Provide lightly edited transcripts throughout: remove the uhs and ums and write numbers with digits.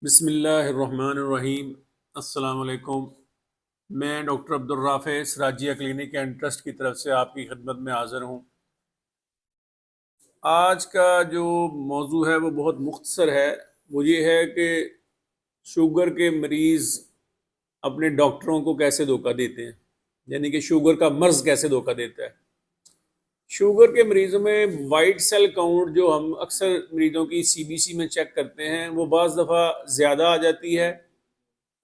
بسم اللہ الرحمن الرحیم۔ السلام علیکم۔ میں doctor Abdul Rafay Sirajia clinic and trust کی طرف سے آپ کی خدمت میں حاضر ہوں۔ آج کا جو موضوع ہے وہ بہت مختصر ہے۔ وہ یہ ہے کہ شوگر کے مریض اپنے ڈاکٹروں کو کیسے دھوکہ دیتے ہیں، یعنی کہ شوگر کا مرض کیسے دھوکہ دیتا ہے۔ شوگر کے مریضوں میں وائٹ سیل کاؤنٹ جو ہم اکثر مریضوں کی سی بی سی میں چیک کرتے ہیں وہ بعض دفعہ زیادہ آ جاتی ہے،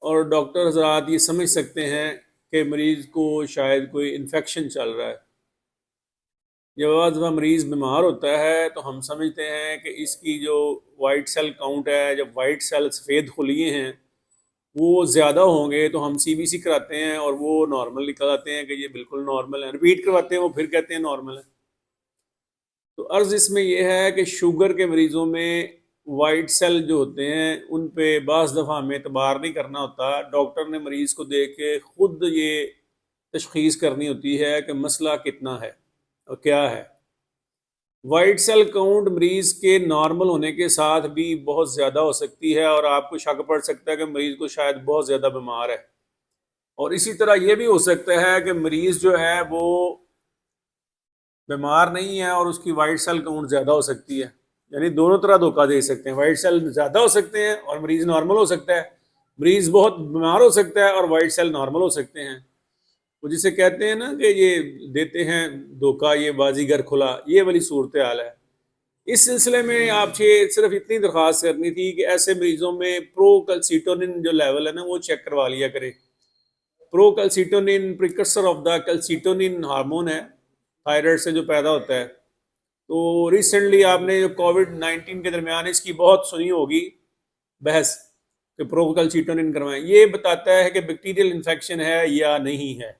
اور ڈاکٹر حضرات یہ سمجھ سکتے ہیں کہ مریض کو شاید کوئی انفیکشن چل رہا ہے۔ جب بعض دفعہ مریض بیمار ہوتا ہے تو ہم سمجھتے ہیں کہ اس کی جو وائٹ سیل کاؤنٹ ہے، جب وائٹ سیل سفید خلیے ہیں وہ زیادہ ہوں گے تو ہم سی بی سی کراتے ہیں اور وہ نارمل نکل آتے ہیں کہ یہ بالکل نارمل ہے، رپیٹ کرواتے ہیں وہ پھر کہتے ہیں نارمل ہے۔ تو عرض اس میں یہ ہے کہ شوگر کے مریضوں میں وائٹ سیل جو ہوتے ہیں ان پہ بعض دفعہ ہمیں اعتبار نہیں کرنا ہوتا، ڈاکٹر نے مریض کو دیکھ کے خود یہ تشخیص کرنی ہوتی ہے کہ مسئلہ کتنا ہے اور کیا ہے۔ وائٹ سیل کاؤنٹ مریض کے نارمل ہونے کے ساتھ بھی بہت زیادہ ہو سکتی ہے، اور آپ کو شک پڑ سکتا ہے کہ مریض کو شاید بہت زیادہ بیمار ہے۔ اور اسی طرح یہ بھی ہو سکتا ہے کہ مریض جو ہے وہ بیمار نہیں ہے اور اس کی وائٹ سیل کاؤنٹ زیادہ ہو سکتی ہے، یعنی دونوں طرح دھوکہ دے سکتے ہیں۔ وائٹ سیل زیادہ ہو سکتے ہیں اور مریض نارمل ہو سکتا ہے، مریض بہت بیمار ہو سکتا ہے اور وائٹ سیل نارمل ہو سکتے ہیں۔ وہ جسے کہتے ہیں نا کہ یہ دیتے ہیں دھوکہ یہ بازیگر کھلا، یہ والی صورتحال ہے۔ اس سلسلے میں آپ سے صرف اتنی درخواست کرنی تھی کہ ایسے مریضوں میں پرو کلسیٹونن جو لیول ہے نا وہ چیک کروا لیا کرے۔ پرو کلسیٹونن پریکرسر آف دا کلسیٹونن ہارمون ہے، تھائرائڈ سے جو پیدا ہوتا ہے۔ تو ریسنٹلی آپ نے جو کووڈ-19 کے درمیان اس کی بہت سنی ہوگی بحث کہ پرو کلسیٹونن کروائیں، یہ بتاتا ہے کہ بیکٹیریل انفیکشن ہے یا نہیں ہے۔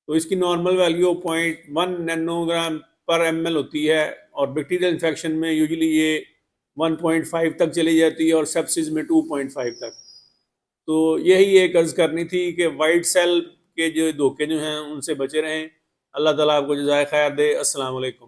تو اس کی نارمل ویلیو 0.1 نینو گرام پر ایم ایل ہوتی ہے، اور بیکٹیریل انفیکشن میں یوزلی یہ 1.5 تک چلی جاتی ہے اور سیپسس میں 2.5 تک۔ تو یہی ایک عرض کرنی تھی کہ وائٹ سیل کے جو دھوکے جو ہیں ان سے بچے رہیں۔ اللہ تعالیٰ آپ کو جزائے خیر دے۔ السلام علیکم۔